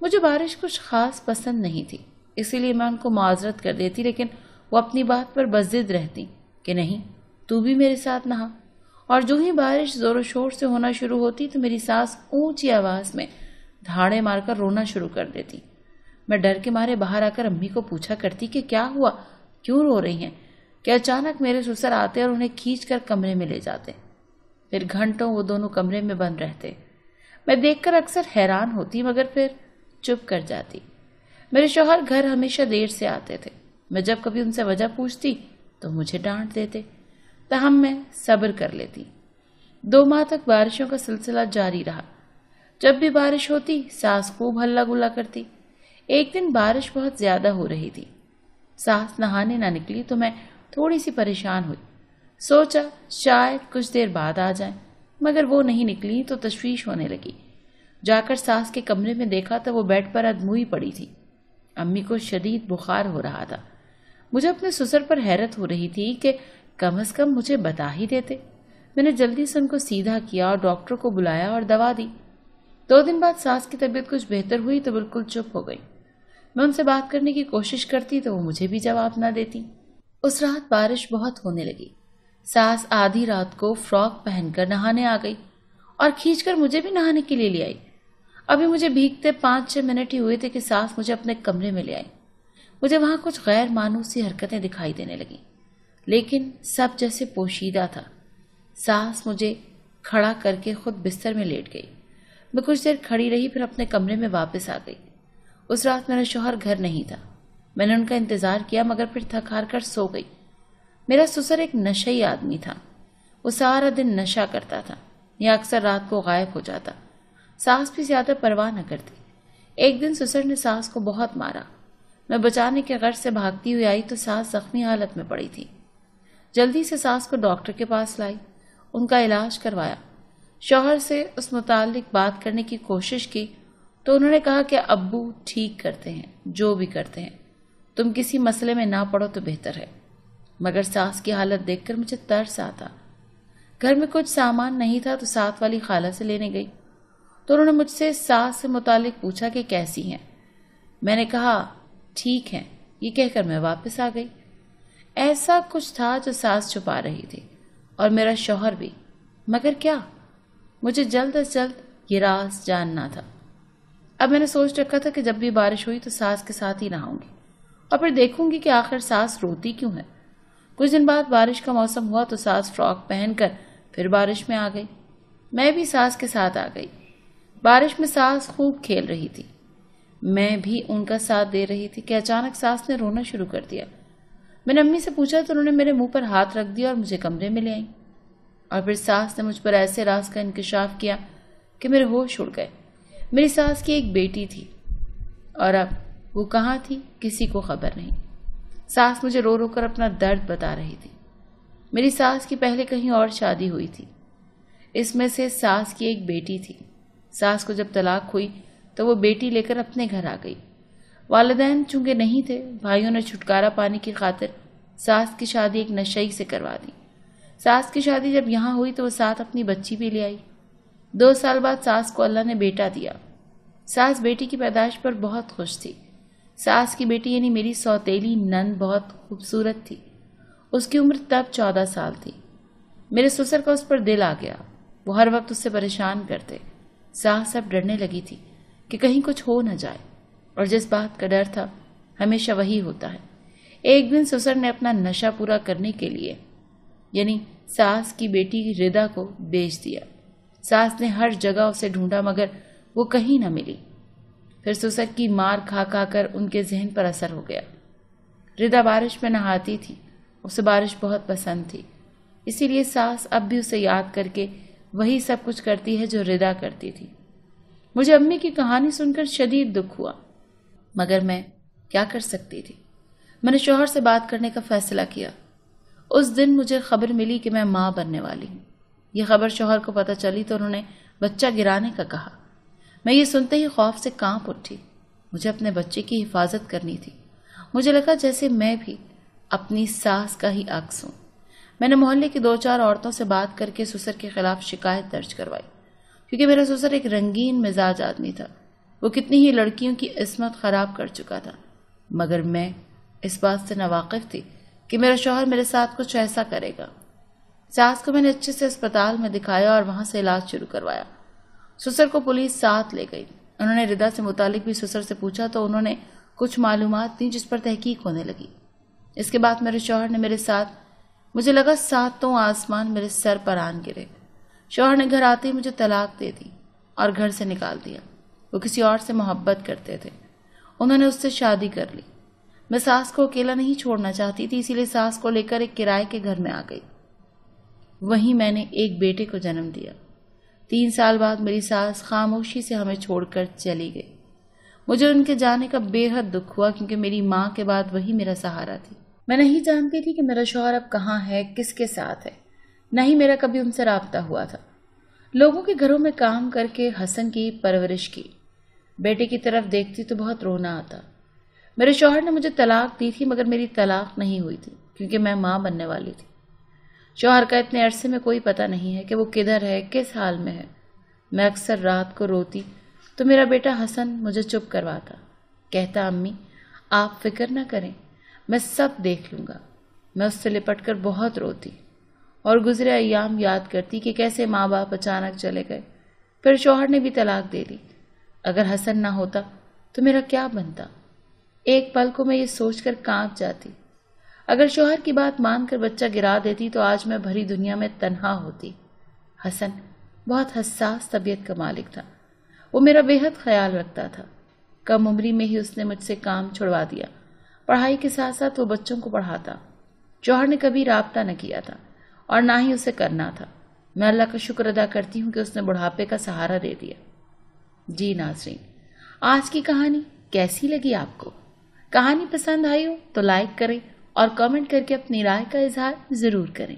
مجھے بارش کچھ خاص پسند نہیں تھی، اسی لیے میں ان کو معذرت کر دیتی، لیکن وہ اپنی بات پر بضد رہتی کہ نہیں، تو بھی میرے ساتھ نہا۔ اور جو ہی بارش زور و شور سے ہونا شروع ہوتی تو میری ساس اونچی آواز میں دھاڑے مار کر رونا شروع کر دیتی۔ میں ڈر کے مارے باہر آ کر امی کو پوچھا کرتی کہ کیا ہوا، کیوں رو رہی ہیں، کہ اچانک میرے سسر آتے اور انہیں کھینچ کر کمرے میں لے جاتے۔ پھر گھنٹوں وہ دونوں کمرے میں بند رہتے۔ میں دیکھ کر اکثر حیران ہوتی مگر پھر چپ کر جاتی۔ میرے شوہر گھر ہمیشہ دیر سے آتے تھے۔ میں جب کبھی ان سے وجہ پوچھتی تو مجھے ڈانٹ دیتے، تاہم میں صبر کر لیتی۔ 2 ماہ تک بارشوں کا سلسلہ جاری رہا۔ جب بھی بارش ہوتی ساس خوب ہلا گلا کرتی۔ ایک دن بارش بہت زیادہ ہو رہی تھی، ساس نہانے نہ نکلی تو میں تھوڑی سی پریشان ہوئی، سوچا شاید کچھ دیر بعد آ جائیں، مگر وہ نہیں نکلی تو تشویش ہونے لگی۔ جا کر ساس کے کمرے میں دیکھا تو وہ بیڈ پر ادموئی پڑی تھی۔ امی کو شدید بخار ہو رہا تھا۔ مجھے اپنے سسر پر حیرت ہو رہی تھی کہ کم از کم مجھے بتا ہی دیتے۔ میں نے جلدی سے ان کو سیدھا کیا اور ڈاکٹر کو بلایا اور دوا دی۔ 2 دن بعد ساس کی طبیعت کچھ بہتر ہوئی تو بالکل چپ ہو گئی۔ میں ان سے بات کرنے کی کوشش کرتی تو وہ مجھے بھی جواب نہ دیتی۔ اس رات بارش بہت ہونے لگی۔ ساس آدھی رات کو فراک پہن کر نہانے آ گئی اور کھینچ کر مجھے بھی نہانے کے لیے لے آئی۔ ابھی مجھے بھیگتے 5-6 منٹ ہی ہوئے تھے کہ ساس مجھے اپنے کمرے میں لے آئی۔ مجھے وہاں کچھ غیر مانوسی حرکتیں دکھائی دینے لگیں، لیکن سب جیسے پوشیدہ تھا۔ ساس مجھے کھڑا کر کے خود بستر میں لیٹ گئی۔ میں کچھ دیر کھڑی رہی، پھر اپنے کمرے میں واپس آ گئی۔ اس رات میرا شوہر گھر نہیں تھا۔ میں نے ان کا انتظار کیا مگر پھر تھک ہار کر سو گئی۔ میرا سسر ایک نشئی آدمی تھا۔ وہ سارا دن نشہ کرتا تھا یا اکثر رات کو غائب ہو جاتا۔ ساس بھی زیادہ پرواہ نہ کرتی۔ ایک دن سسر نے ساس کو بہت مارا۔ میں بچانے کے غرض سے بھاگتی ہوئی آئی تو ساس زخمی حالت میں پڑی تھی۔ جلدی سے ساس کو ڈاکٹر کے پاس لائی، ان کا علاج کروایا۔ شوہر سے اس متعلق بات کرنے کی کوشش کی تو انہوں نے کہا کہ ابو ٹھیک کرتے ہیں، جو بھی کرتے ہیں، تم کسی مسئلے میں نہ پڑو تو بہتر ہے۔ مگر ساس کی حالت دیکھ کر مجھے ترس آتا۔ گھر میں کچھ سامان نہیں تھا تو ساتھ والی خالہ سے لینے گئی تو انہوں نے مجھ سے ساس سے متعلق پوچھا کہ کیسی ہیں۔ میں نے کہا ٹھیک ہیں، یہ کہہ کر میں واپس آ گئی۔ ایسا کچھ تھا جو ساس چھپا رہی تھی اور میرا شوہر بھی، مگر کیا؟ مجھے جلد از جلد یہ راز جاننا تھا۔ اب میں نے سوچ رکھا تھا کہ جب بھی بارش ہوئی تو ساس کے ساتھ ہی نہاؤں گی اور پھر دیکھوں گی کہ آخر ساس روتی کیوں ہے۔ کچھ دن بعد بارش کا موسم ہوا تو ساس فراک پہن کر پھر بارش میں آ گئی۔ میں بھی ساس کے ساتھ آ گئی۔ بارش میں ساس خوب کھیل رہی تھی، میں بھی ان کا ساتھ دے رہی تھی کہ اچانک ساس نے رونا شروع کر دیا۔ میں نے امی سے پوچھا تو انہوں نے میرے منہ پر ہاتھ رکھ دیا اور مجھے کمرے میں لے آئیں، اور پھر ساس نے مجھ پر ایسے راز کا انکشاف کیا کہ میرے ہوش اڑ گئے۔ میری ساس کی ایک بیٹی تھی اور اب وہ کہاں تھی کسی کو خبر نہیں۔ ساس مجھے رو رو کر اپنا درد بتا رہی تھی۔ میری ساس کی پہلے کہیں اور شادی ہوئی تھی، اس میں سے ساس کی ایک بیٹی تھی۔ ساس کو جب طلاق ہوئی تو وہ بیٹی لے کر اپنے گھر آ گئی۔ والدین چونکہ نہیں تھے، بھائیوں نے چھٹکارا پانے کی خاطر ساس کی شادی ایک نشئی سے کروا دی۔ ساس کی شادی جب یہاں ہوئی تو وہ ساتھ اپنی بچی بھی لے آئی۔ 2 سال بعد ساس کو اللہ نے بیٹا دیا۔ ساس بیٹی کی پیدائش پر بہت خوش تھی۔ ساس کی بیٹی یعنی میری سوتیلی نند بہت خوبصورت تھی۔ اس کی عمر تب 14 سال تھی۔ میرے سسر کا اس پر دل آ گیا، وہ ہر وقت اس سے پریشان کرتے۔ ساس اب ڈرنے لگی تھی کہ کہیں کچھ ہو نہ جائے، اور جس بات کا ڈر تھا ہمیشہ وہی ہوتا ہے۔ ایک دن سسر نے اپنا نشہ پورا کرنے کے لیے یعنی ساس کی بیٹی ردا کو بیچ دیا۔ ساس نے ہر جگہ اسے ڈھونڈا مگر وہ کہیں نہ ملی۔ پھر سسر کی مار کھا کھا کر ان کے ذہن پر اثر ہو گیا۔ ردا بارش میں نہاتی تھی، اسے بارش بہت پسند تھی، اسی لیے ساس اب بھی اسے یاد کر کے وہی سب کچھ کرتی ہے جو ردا کرتی تھی۔ مجھے امی کی کہانی سن کر شدید دکھ ہوا، مگر میں کیا کر سکتی تھی؟ میں نے شوہر سے بات کرنے کا فیصلہ کیا۔ اس دن مجھے خبر ملی کہ میں ماں بننے والی ہوں۔ یہ خبر شوہر کو پتہ چلی تو انہوں نے بچہ گرانے کا کہا۔ میں یہ سنتے ہی خوف سے کانپ اٹھی۔ مجھے اپنے بچے کی حفاظت کرنی تھی۔ مجھے لگا جیسے میں بھی اپنی ساس کا ہی عکس ہوں۔ میں نے محلے کی 2-4 عورتوں سے بات کر کے سسر کے خلاف شکایت درج کروائی، کیونکہ میرا سسر ایک رنگین مزاج آدمی تھا۔ وہ کتنی ہی لڑکیوں کی عصمت خراب کر چکا تھا، مگر میں اس بات سے ناواقف تھی کہ میرا شوہر میرے ساتھ کچھ ایسا کرے گا۔ ساس کو میں نے اچھے سے اسپتال میں دکھایا اور وہاں سے علاج شروع کروایا۔ سسر کو پولیس ساتھ لے گئی۔ انہوں نے ردا سے متعلق بھی سسر سے پوچھا تو انہوں نے کچھ معلومات دی جس پر تحقیق ہونے لگی۔ اس کے بعد میرے شوہر نے میرے ساتھ، مجھے لگا ساتوں آسمان میرے سر پر آن گرے۔ شوہر نے گھر آتے ہی مجھے طلاق دے دی اور گھر سے نکال دیا۔ وہ کسی اور سے محبت کرتے تھے، انہوں نے اس سے شادی کر لی۔ میں ساس کو اکیلا نہیں چھوڑنا چاہتی تھی، اسی لیے ساس کو لے کر ایک کرائے کے گھر میں آ گئی۔ وہیں میں نے ایک بیٹے کو جنم دیا۔ 3 سال بعد میری ساس خاموشی سے ہمیں چھوڑ کر چلی گئی۔ مجھے ان کے جانے کا بے حد دکھ ہوا کیونکہ میری ماں کے بعد وہی میرا سہارا تھی۔ میں نہیں جانتی تھی کہ میرا شوہر اب کہاں ہے، کس کے ساتھ ہے، نہ ہی میرا کبھی ان سے رابطہ ہوا تھا۔ لوگوں کے گھروں میں کام کر کے حسن کی پرورش کی، بیٹے کی طرف دیکھتی تو بہت رونا آتا۔ میرے شوہر نے مجھے طلاق دی تھی مگر میری طلاق نہیں ہوئی تھی کیونکہ میں ماں بننے والی تھی۔ شوہر کا اتنے عرصے میں کوئی پتہ نہیں ہے کہ وہ کدھر ہے، کس حال میں ہے۔ میں اکثر رات کو روتی تو میرا بیٹا حسن مجھے چپ کرواتا، کہتا امی آپ فکر نہ کریں، میں سب دیکھ لوں گا۔ میں اس سے لپٹ کر بہت روتی اور گزرے ایام یاد کرتی کہ کیسے ماں باپ اچانک چلے گئے، پھر شوہر نے بھی طلاق دے دی۔ اگر حسن نہ ہوتا تو میرا کیا بنتا؟ ایک پل کو میں یہ سوچ کر کانپ جاتی۔ اگر شوہر کی بات مان کر بچہ گرا دیتی تو آج میں بھری دنیا میں تنہا ہوتی۔ حسن بہت حساس طبیعت کا مالک تھا، وہ میرا بے حد خیال رکھتا تھا۔ کم عمری میں ہی اس نے مجھ سے کام چھڑوا دیا۔ پڑھائی کے ساتھ ساتھ وہ بچوں کو پڑھاتا۔ شوہر نے کبھی رابطہ نہ کیا تھا اور نہ ہی اسے کرنا تھا۔ میں اللہ کا شکر ادا کرتی ہوں کہ اس نے بڑھاپے کا سہارا دے دیا۔ جی ناظرین، آج کی کہانی کیسی لگی آپ کو؟ کہانی پسند آئی ہو تو لائک کریں اور کامنٹ کر کے اپنی رائے کا اظہار ضرور کریں۔